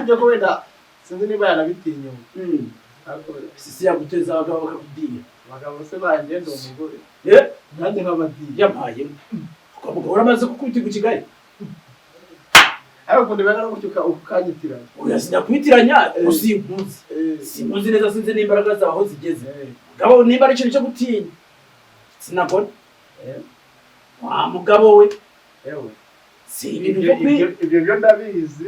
Nje kubera sinzi niba yanabitinya. Ariko sisi yaguteza abagabo bakakubwira abagabo se banje ndo umugore. Nanjye nk'abadiye. Yampaye. Ukabugora amaze kukubita ku Kigali. Ariko ndibanga no gucyuka ukanyitiranya. Oya sinakwitiranya usimpuzi. Simpuzi neza sinze n'imbaraga zaho zigeze. Gabo nimba ari ikintu cyo gutinya. Sinabona. Wa mugabo we. Ewe. Si ibintu ibyo ndabizi.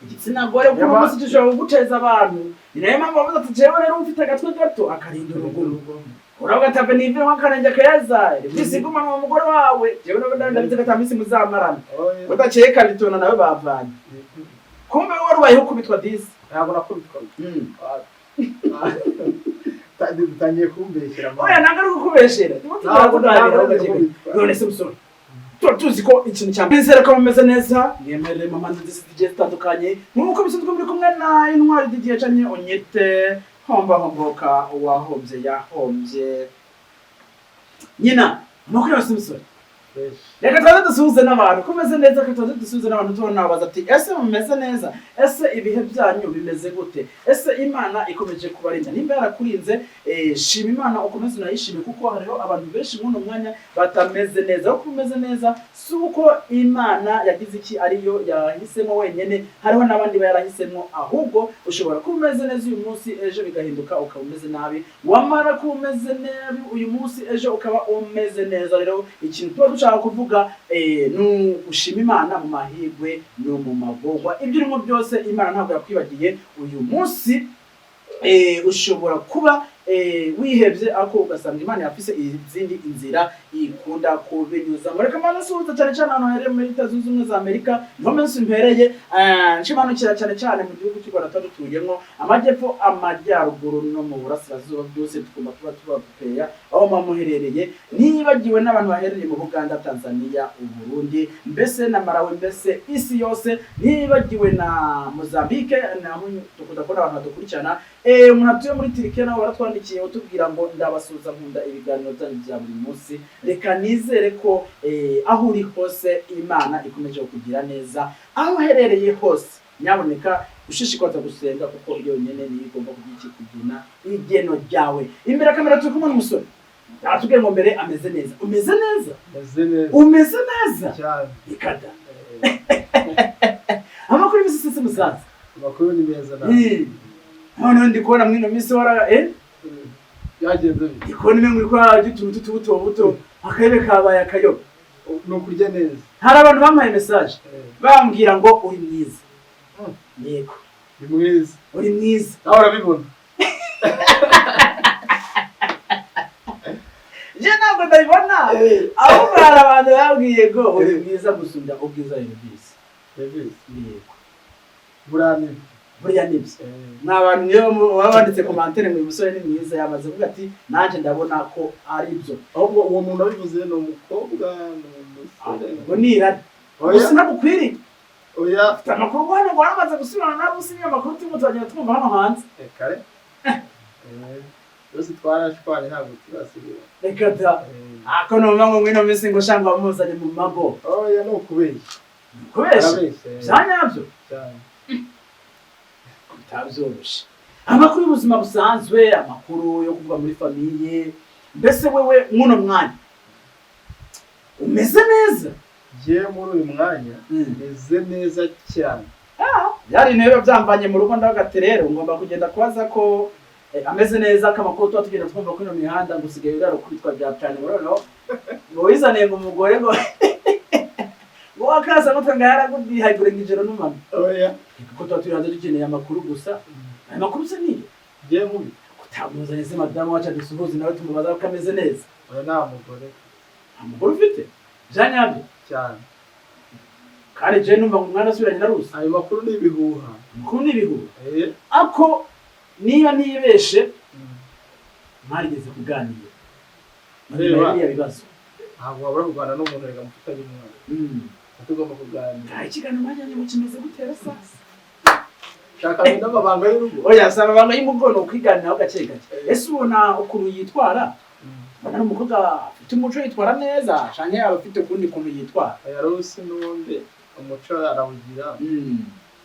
Igitsina gore kuko umunsi dushobora kuguteza abantu. Ni nayo mpamvu bavuze ati jewe rero ufite agatwe gato akarinda urugo. Uravuga ati nivyo wakaranja keza. Bisiguma mu mugore wawe. Jewe ndabize gatamisi muzamarana. Udakeka bitona nawe bavanye. Kumbe wari wayiho kubitwa disi. Ntabwo nakubitwa. Tangiye kumbeshyira. Oya nanga gukubeshera. Ntabwo none se musore. Tuzi ko ikintu cya mbere ko mumeze neza yemerere mama ndizije zitandukanye nkuko bisanzwe muri kumwe na intwari digiye canye onyete homboka uwahombye yahombye nyina nuko yose reka tuze dusuhuze n'abantu kumeze neza ko tuze dusuhuze n'abantu tubona baza ati ese mumeze neza ese ibihe byanyu bimeze gute ese Imana ikomeje kubarinda nimba yarakurinze shima Imana ukomeze unayishime kuko hariho abantu benshi muno mwanya batameze neza uko umeze neza suko Imana yagize iki ariyo yahisemo wenyene hariho nabandi bayarahisemo ahubwo ushobora kumeze neza uyu munsi ejo bigahinduka ukaba umeze nabi wamara kumeze nabi uyu munsi ejo ukaba umeze neza rero ikintu dushaka kuvuga ushima Imana mu mahirwe no mu magorwa ibyo urimo byose Imana ntabwo yakwibagiye uyu munsi ushobora kuba wihebye ako ugasanga Imana yafise izindi inzira ikunda kubinyuza mureka mana suhuza cyane cyane hano here muri Leta Zunze Ubumwe za Amerika niho menshi mpereye nshimanukira cyane mu gihugu cy'u Rwanda tutuyemo amajyepfo amajyaruguru no mu burasirazuba byose tukuma tubapeya aho mamuherereye nibagiwe n'abantu baherereye mu Buganda Tanzania Uburundi mbese na Malawi mbese isi yose nibagiwe na Mozambique naho tukunda kubona abantu badukurikirana umuntu atuye muri Turkiya naho baratwandikiye utubwira ngo ndabasuza nkunda ibiganiro byanyu bya buri munsi reka nizere ko aho uri hose Imana ikomeje kugira neza aho herereye hose nyaboneka ushishikota gusenga kuko iyo nyene ni igomba kugiki kugina igeno ryawe imbere kamera turi kumwe n'umusore atubwiye ngo mbere ameze neza umeze neza umeze neza cyane ikada amakuru y'isisi musaza amakuru ni meza none ndi kubona mwino misi wara yagenze ikoni mwe muri kwa gitutu buto akabe kabaye akayo no kurya neza hari abantu bampaye message bambwira ngo uri mwiza yego ni mwiza uri mwiza aho urabibona je ntabwo ndabibona aho bara abantu babwiye ngo uri mwiza gusumbya ubwiza y'ibisi yego burane burya nibyo n'abantu niyo babanditse commentaire ngo umusore ni mwiza yamaze kuvuga ati nanje ndabona ko ari byo ahubwo uwo muntu abivuze no umukobwa no umusore ngo nira oya sinagukwiri oya amakuru hano ngo aramaze gusubirana nabo sinye amakuru tumutanya twumva hano hanze kare yose twarashwane ntabwo turasubira reka da ako no ngo ngwino misi ngo shanga bamuzanye mu mago oya no kubeshya byanyabyo cyane tabyoroshe amakuru y'ubuzima busanzwe amakuru yo kuvuga muri famiye mbese wewe muno mwanya umeze neza je muri uyu mwanya meze neza cyane yari intebe byambanye mu rugo ndagate rero ngomba kugenda kubaza ko ameze neza kamakuru tuba tugenda twumva ko ino mihanda ngusigaye uraro kubitwa bya cyane murano ngo wizane ngo umugore ngo ngo akaza mutanga yaragudi hagure ngijero n'umama oya kuko tuba turanze dukeneye amakuru gusa aya makuru se niyo je mubi kutamuzanye se madamu wacu dusuhuze nawe tumubaza ko ameze neza oya nta mugore ufite janyabyo cyane kandi je numva ngo umwana asubiranye na rusi ayo makuru ni ibihuha ako niba niyibeshe mwarigeze kuganira reba bibazo ntabwo wabura kuganira n'umuntu rega mufitanye umwana tugomba kuganira ikiganiro mwajyanye mu kimeze gutera sasa shaka n'amabanga y'urugo oya saba abanga y'umugono ukwiganiraho gake gake ese ubona ukuntu yitwara bana umukobwa afite umuco yitwara neza canke abafite ukundi kuntu yitwara yarusi n'ubundi umuco arawugira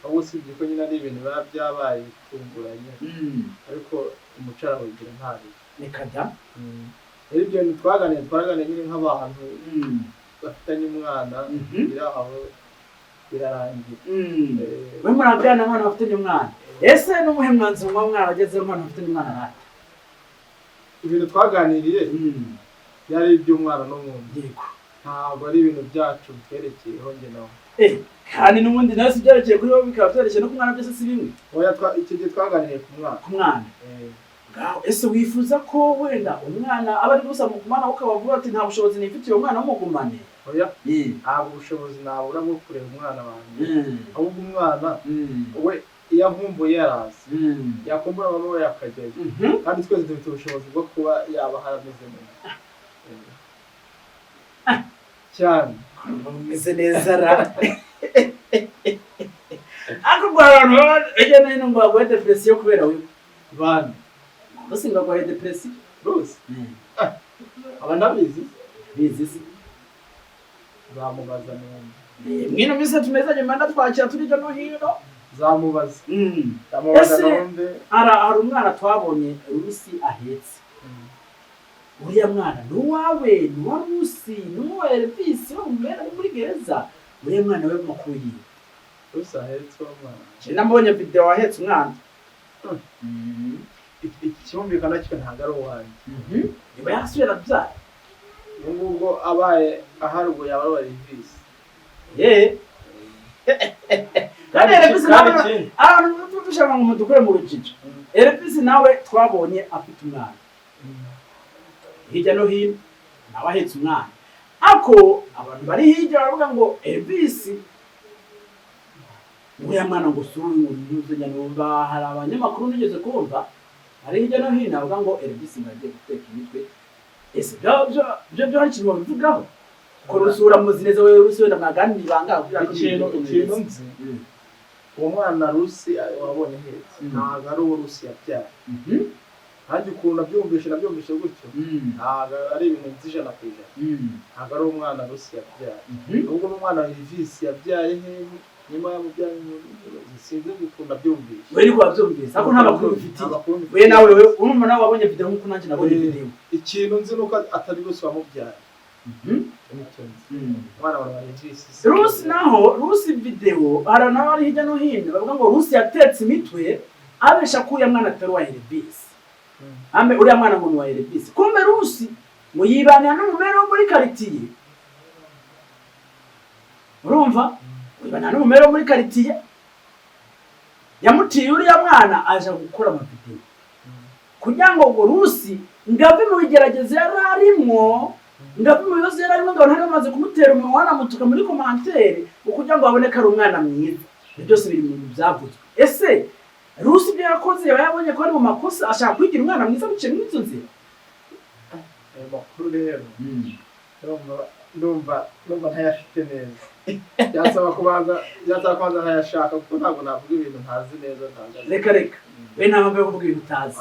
ahubwo usibye ko nyine ari ibintu biba byabaye bitunguranye ariko umuco arawugira ntari reka da rero ibyo twaganiriye nyine nk'abantu bafitanye umwana biri aho birarangira we murabwana nk'abantu bafitanye umwana ese n'umuhe mwanzuro mwana agezeho nk'abantu bafitanye umwana nati ibintu twaganiriye byari iby'umwana n'umuntu yego ntabwo ari ibintu byacu biterekeyeho njye nawe kandi n'ubundi nawe si byerekeye kuri wowe bikaba byerekeye no ku mwana byose si bimwe oya icyo gihe twaganiriye ku mwana ngaho ese wifuza ko wenda umwana aba ari gusa mu kumana ukaba uvuga ati nta bushobozi nifitiye umwana w'umugumane oya ntabwo ubushobozi nabura bwo kureba umwana wanjye ahubwo umwana we iyo nkumbuye yarazi yakumbura mama we yakajyayo kandi twese dufite ubushobozi bwo kuba yaba harameze neza cyane umeze neza ra ariko ubwo abantu hirya no hino ngo baguhe depresiyo kubera wiwe bana bose ngo baguhe depresiyo rwose aba ndabizi bizi se zamubaza neza mwino minsi tumezanye manda twakira turi hirya no hino zamubaza ese hari umwana twabonye Rusi ahetse uriya mwana ni uwawe ni uwa Rusi ni uwa Elvis wo mubera ari muri gereza uriya mwana we mukuye Rusi ahetse uwo mwana nambonye video ahetse umwana ikibumbikana cyo ntabwo ari uwanjye niba yasubira byara ubwo abaye aharuguru yaba ari Elvis kandi Elvis abantu dushaka ngo mudukore mu rujijo Elvis nawe twabonye afite umwana hirya no hino nawe ahetse umwana ako abantu bari hirya baravuga ngo Elvis uriya mwana ngo suri ngo ntuzenya numva hari abanyamakuru nigeze kumva hari hirya no hino bavuga ngo Elvis ngagiye guteka imitwe ese byo hari ikintu babivugaho ko rusura muzi neza wewe Rusi wenda mwaganira ibanga kugira ngo ikintu nzi uwo mwana Rusi wabonye hetse ntabwo ari uwo Rusi yabyaye kandi ukuntu nabyumvishe gutyo ntabwo ari ibintu by'ijana ku ijana ntabwo ari umwana Rusi yabyaye ahubwo n'umwana Elvis yabyaye hehe nyuma y'amubyaye sinzi ukuntu nabyumvishe we niko wabyumvise ariko nta makuru bifitiye we nawe urumva nawe wabonye video nk'uko nanjye nabonye video ikintu nzi nuko atari Rusi wamubyaye umwana wa Elvis Rusi naho Rusi video hari n'abari hirya no hino bavuga ngo Rusi yatetse imitwe abesha ko uya mwana atari wa Elvis ambe uriya mwana ngo ni wa Elvis kumbe Rusi ngo yibanira n'umumero muri quartier urumva wibanira n'umumero muri quartier yamutiye uriya mwana aje gukora amavideo kugira ngo Rusi ngave mu bigerageze yararimo ndavuga mu bibazo yararimo ngo ntari bamaze kumutera umwana mutuka muri commentaire kugira ngo abone ko ari umwana mwiza byose biri mu byavuzwe ese Rusi byo yakoze yabonye ko ari mu makosa ashaka kwigira umwana mwiza biciye mu izo nzira makuru rero ndumva ntayafite neza byasaba kubanza ntayashaka kuko ntabwo navuga ibintu ntazi neza reka we ntabwo mbe kuvuga ibintu utazi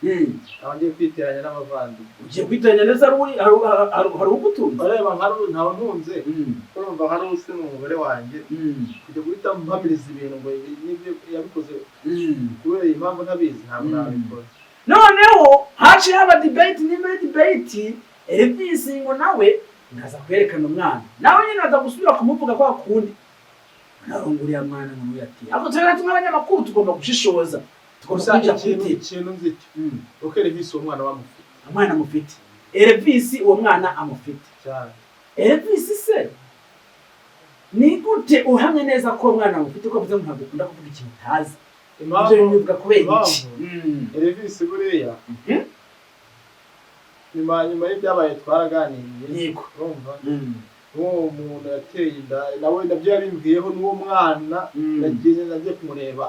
ngiye kwiteranya n'abavandimwe ugiye kwiteranya neza hari ugutunze ureba ntawe ntunze urumva hari Rusi n'umugore wanjye kujya guhita mpamiriza ibintu ngo nibyo yabikoze kubera iyi mpamvu ntabizi ntabwo nabikora noneho haciye haba debate n'imwe debate Elvis ngo nawe ngaza kwerekana umwana nawe nyine aza gusubira kumuvuga kwa kundi naronguriya mwana ngo yati ako twera nk'abanyamakuru tugomba gushishoza gusa ikintu nzicyo uko Elvis uwo mwana umwana amufite Elvis uwo mwana amufite cyane Elvis se ni gute uhamye neza ko umwana amufite ko avuze ngo ntabwo ukunda kuvuga ikintu utazi ibyo bivuga kubera iki Elvis buriya nyuma y'ibyabaye twaraganiriye yego urumva uwo muntu yateye inda nawe nabyo yabimbwiyeho n'uwo mwana nagiye kumureba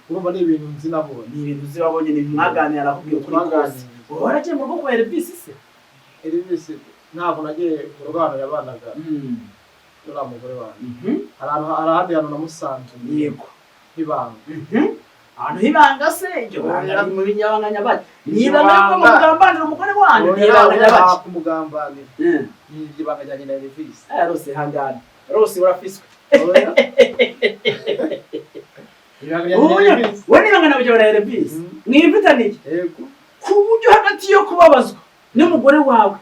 urumva ni ibintu nzi nabonye ni ibintu uzi wabonye ni mwaganira arakubwiye kuri kose waragiye mu rugo Elvis se Elvis ntabwo nagiye mu rwano yabanaga n'uriya mugore wanjye hari ahandi hantu namusanze yego hibanga ahantu hibanga se ibyo bari mu binyabanganya bati niba nako mugambanira umugore wanyu nibanganya bati kumugambanira yibanganya na Elvis Rose hangana Rose urafiswe we nibangana byo bara Elvis mwimvitaniye yego ku buryo hagati yo kubabazwa n'umugore wawe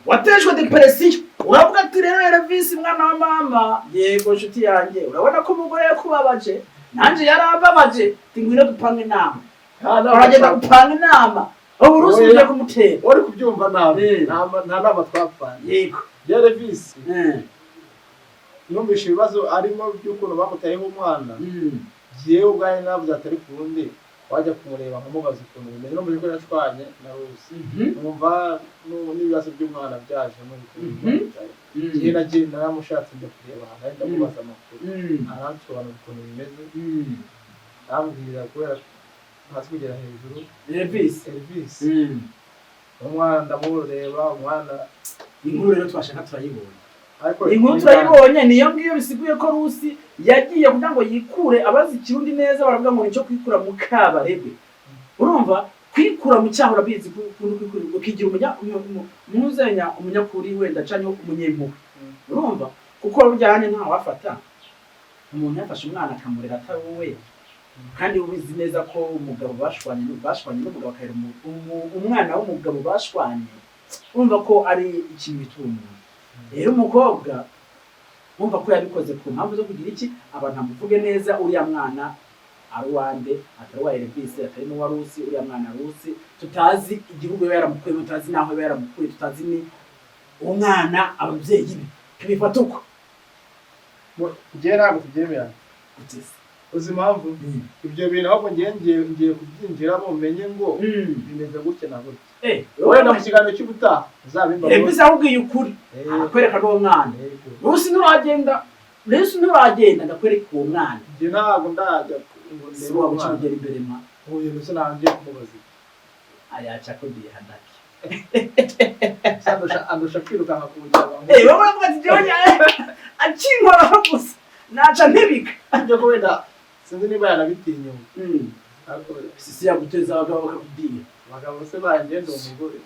watejwe depression uravuga ati rero Elvis mwana wa mama yego nshuti yanjye urabona ko umugore yakubabaje nanje yarambabaje tingwino dupanga inama aragenda gupanga inama uburusi byo kumutera uri kubyumva nabi nta nama twapfanye yego Elvis numvisha ibibazo arimo by'ukuntu bamutayeho umwana jewe ubwaye navuze atari kundi wajya kumureba nkamubaza ukuntu bimeze no muri ko yatwanye na Rusi numva n'ibibazo by'umwana byaje muri jewe nagiye naramushatse njya kureba ahantu ndamubaza amakuru aransobanura ukuntu bimeze ambwira kubera hasi kugera hejuru Elvis umwana ndamureba umwana inkuru rero twashaka turayibonye inkuru turayibonye niyo ngiyo bisiguye ko Rusi yagiye kugira ngo yikure abazi ikirundi neza baravuga ngo nicyo kwikura mu kabarebe urumva kwikura mu cyaho urabizi ukigira umunyakuri wenda canyo umunyempuhwe urumva kuko bijyanye nta wafata umuntu yafashe umwana akamurera atari wowe kandi ubizi neza ko umugabo bashwanye n'umugabo akahera umwana w'umugabo bashwanye urumva ko ari ikintu bitumye rero umukobwa wumva ko yabikoze ku mpamvu zo kugira iki abantu amuvuge neza uriya mwana ari uwande atari uwa Elvis atari n'uwa Rusi uriya mwana Rusi tutazi igihugu yaramukuye tutazi naho yaramukuye tutazi ni umwana ababyeyi be tubifata uko ngiye ntabwo tubyemera uzi impamvu ibyo bintu ahubwo ngiye kubyinjiramo umenye ngo bimeze gutya na gutya wenda mu kiganiro cy'ubutaha uzabimba Elvis ahubwiye ukuri akwereka n'uwo mwana Rusi nturagenda ndakwereka uwo mwana njye ntabwo ndajya ngo ndebe uwo mwana imbere ma uyu ndetse nanjye kumubaza ayaca ko ndiye hadaki andusha kwirukanka ku muryango wowe bavuga ati jewe akinkora gusa naca ntibika njye ko wenda sinzi niba yanabitinyuye sisi yaguteza abagabo bakakubwira abagabo se banjye ndi umugore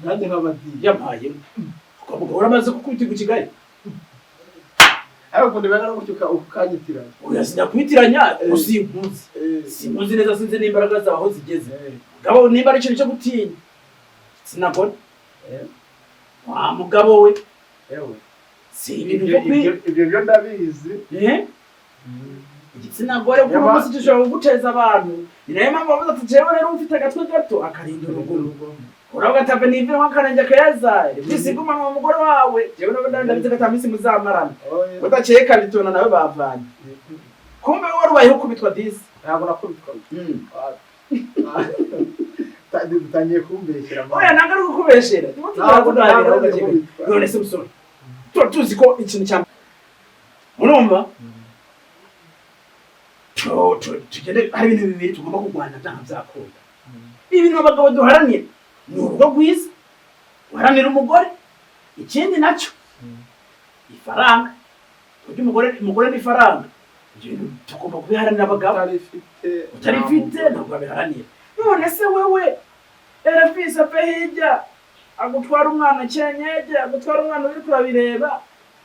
nanjye nk'abadiye yampaye ukavuga uramaze gukubita ku Kigali ariko kundi banga no gucyuka ukanyitiranya oya sinakwitiranya usimpuzi simpuzi neza sinzi n'imbaraga zaho zigeze gabo nimba ari ikintu cyo gutinya sinabona wa mugabo we ewe si ibintu ibyo ndabizi igitsina gore kuko umunsi dushobora kuguteza abantu ni nayo mpamvu bavuze ati jewe rero ufite agatwe gato akarinda urugo uravuga ati ave nive nk'akarenge keza bisiguma mu mugore wawe jewe no ndabize gatamisi muzamarana udakeka bitona nawe bavanye kumbe wari ubayeho kubitwa disi ntabwo nakubitwa dutangiye kumbeshyira oya ntabwo ari ukubeshera none se musore tuzi ko ikintu cya urumva tugende hari ibintu bibiri tugomba kurwana byanga byakunda ibintu abagabo duharanira ni urugo rwiza uharanira umugore ikindi nacyo ifaranga burya umugore n'ifaranga tugomba kubiharanira abagabo utarifite ntabwo babiharanira none se wewe Elvis ape hirya agutwara umwana cyenyege agutwara umwana uri kurabireba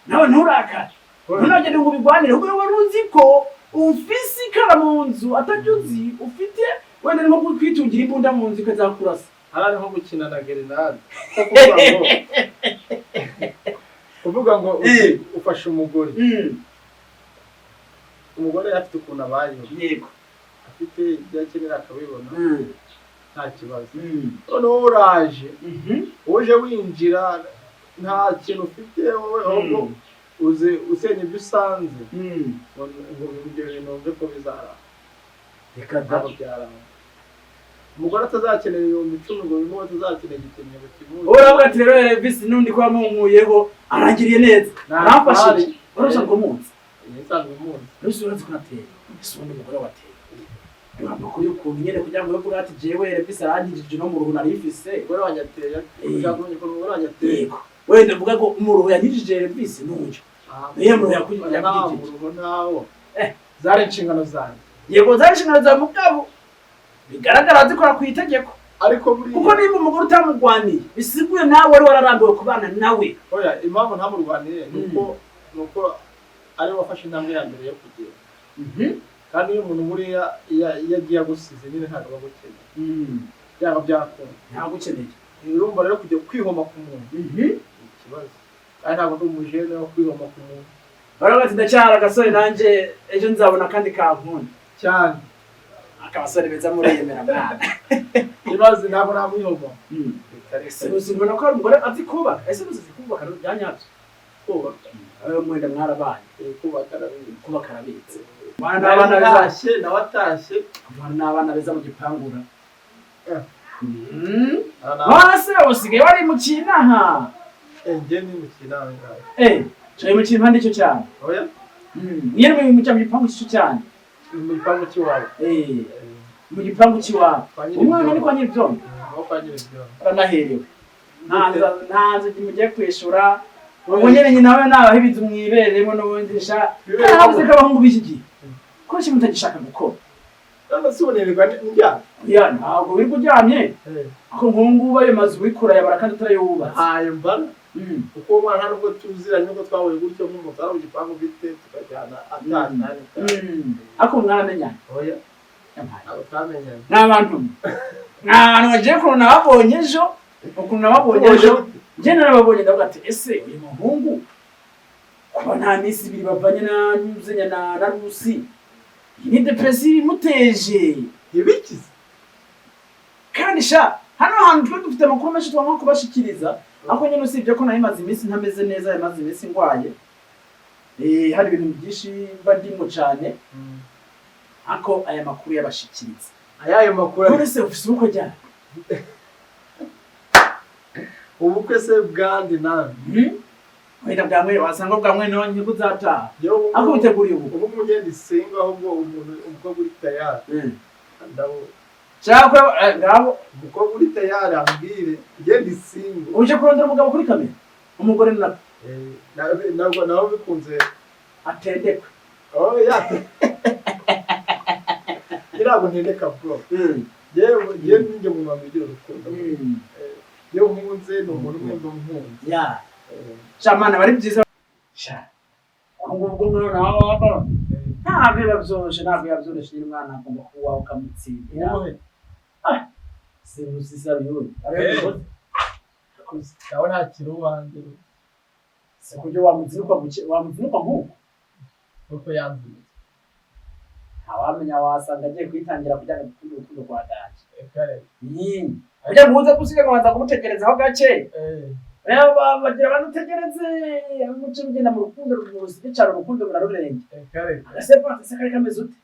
nawe nturakare ntunagende ngo ubigwanire wowe wari uzi ko ufise ikara mu nzu atajuzi ufite wenda nko kwitungira imbunda mu nzu ikazakurasa arari nko gukina na grenade kuvuga ngo ufashe umugore umugore afite ukuntu abayeho yego afite ibyo akenera akabibona nta kibazo noneho uraje uje winjira nta kintu ufite wowe ahubwo uze usenya ibyo usanze ngo ibyo bintu mve ko bizara reka byara umugore atazakenera 10,000 ngo bimuwe atazakenera igitenge kimuwe uravuga ati rero Elvis nundi kwa munkuyeho arangiriye neza arafashije urusha ngo munsi nisanzwe munsi rusi urazi kunatera isundi umugore wateye ntabwo yuko nyene kugira ngo bavuga ati jewe Elvis arangirije no mu ruhu narifise umugore wanyateye ujakunye ko umugore wanyateye wenda mvuga ko mu ruhu yanyirije Elvis n'ujo yemwe yakujije nawo zari inshingano zanjye yego zari inshingano za mugabo bigaragara zikora ku itegeko ariko buri kuko niba umugore utamugwaniye bisiguye nawe wari wararambiwe kubana nawe oya impamvu ntamurwaniye nuko ari wafashe intambwe ya mbere yo kugera kandi iyo umuntu buriya iyo agiye agusize nyine ntabwo bagukeneye byaba byakunda ntagukeneye urumva rero kujya kwihoma ku muntu ikibazo kandi ntabwo ndi umujene wo kwihoma ku muntu baravuga ati ndacyari agasore nanjye ejo nzabona akandi kankunda cyane akabasore beza muriyemera mwana ibaze ntabwo namwihoma ubona ko hari umugore azi kubaka ese muzi kubaka byanyabyo kubaka mwenda mwarabaye kubaka arabitse nawatashye n'abana beza mu gipangura hasi usigaye wari mu kinaha njye ni mu kinaha cari mu kintu icyo cyane oya niye mu gipangu cyo cyane mu gipangu cy'iwawe mu gipangu cy'iwawe umwana ni kwa nyir'ibyondo aranaherewe ntazo mugiye kwishura ubu nyine nawe nabaho ibizu mwibereyemo n'ubundisha ntabuze ko abahungu b'iki gihe ko kimwe mutagishaka gukora ndasibonererwa njyana ya ntabwo wiri kuryamye ako nkungu bayo mazu wikura yabara kandi utarayubatse hayo mbana kuko umwana nubwo tuziranye uko twahuye gutyo nk'umutara mu gipangu bite tukajyana atandukanye ako mwaramenyanye oya abo twamenyanye n'abantu bagiye ukuntu nababonye ejo ukuntu nababonye ejo njye narababonye ndavuga ati ese uyu muhungu kuba nta minsi ibiri bavanye na Rusi ni depresiyo imuteje ibikize kandi sha hano hantu twe dufite amakuru menshi twamwa kubashikiriza ako nyine usibye ko nayimaze iminsi ntameze neza imaze iminsi ngwaye hari ibintu byinshi mba ndimo cyane ako aya makuru yabashikiriza ayayo makuru none se ufise uko jya ubukwe se bwandi nani wenda bwamwe wasanga bwamwe nonye kuzataha ako biteguriye ubu mugende singa ahubwo umuntu umukobwa uri tayari ndabo cyakwe ngabo umukobwa uri tayari ambwire ngende singa uje kurondera umugabo kuri kamera umugore nabwo naho bikunze atendekwe ya ntabwo ntendeka bro yewe njye mu mabigiro rukundo yewe nkunze ni umuntu umwe nkunze ya chamana bari byiza sha ngubwo mwana nawe ntabwo yabyoroshye n'umwana agomba kuba ukamutsindira simusiza biyo nawe nta kiro wanjye se kujya wamuzinuka nk'uko kuko yanzuye ntawamenya wasanga agiye kwitangira kujyana gukunda urukundo rwa danje kujya muze gusiga kubanza kumutekerezaho gake bagira badutegereze umuco ugenda mu rukundo rugurusi cyane urukundo burarurenge agaseparate se kari kameze ute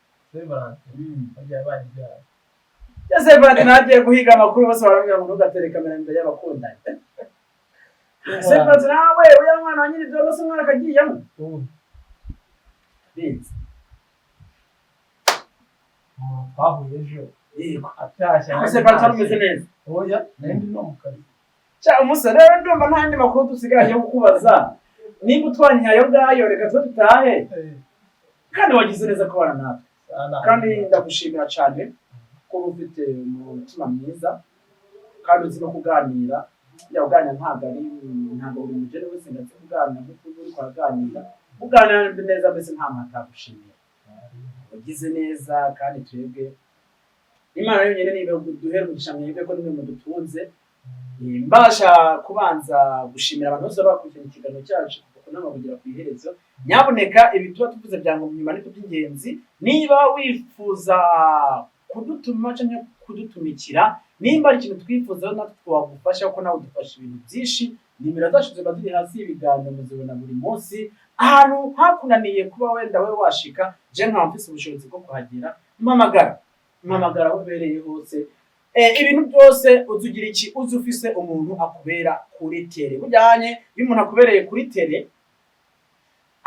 separate nagiye guhiga amakuru bose barambwira ngo ntugatere kamera imbere y'abakundanye separate nawe uya mwana wa nyiri byose umwana akagiyemo bizi twahuye ejo yego atashye separate ameze neza oya ndi no mukari umusa rero ndumva ntandi makuru dusigaye yo kukubaza nimba utwanya ayo ngayo reka twe dutahe kandi wagize neza kubana natwe kandi ndagushimira cyane ko ufite umutima mwiza kandi uzi no kuganira uganira ntabwo buri mugeni wese ndetse kuganira nk'uko uri kuganira uganira neza mbese nta muntu atagushimira wagize neza kandi twebwe Imana yonyine niba duhera umugisha mwebwe ko nimwe mudutunze mbasha kubanza gushimira abantu bose bakurikirana ikiganiro cyacu kuko nama kugira ku iherezo nyaboneka ibi tuba tuvuze byango nyuma niko by'ingenzi niba wifuza kudutuma cyangwa kudutumikira nimba ari ikintu twifuza natwe twagufasha ko nawe udufasha ibintu byinshi nimero zacu ziba ziri hasi y'ibiganiro muzibona buri munsi ahantu hakunaniye kuba wenda we washika je nka mfise ubushobozi bwo kuhagera mpamagara aho ubereye hose ibintu byose uzugira iki uzufise umuntu akubera kuri tele bujyanye y'umuntu akubereye kuri tele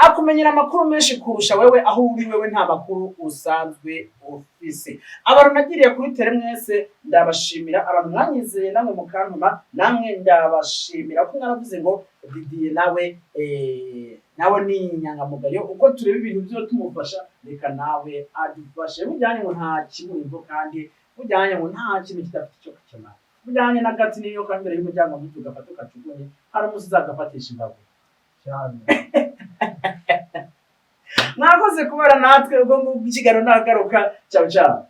akumenyera amakuru menshi kurusha wewe aho uri wewe nta makuru usanzwe ufise abantu nagiriye kuri tele mwese ndabashimira abantu mwanyizeye namwe mukantuma namwe ndabashimira ko naravuze ngo Didier nawe ni inyangamugayo uko tureba ibintu byo tumufasha reka nawe adufashe bujyanye ngo nta kiburimbo kandi bujyanye ngo nta kintu kidafite icyo kukemara bujyanye na gati niyo kandi mbere y'umuryango mutu gafata ukacugunye hari umunsi uzagafatisha imbago cyane mwakoze kubara natwe ubwo ngubwo ikiganiro nagaruka ciao ciao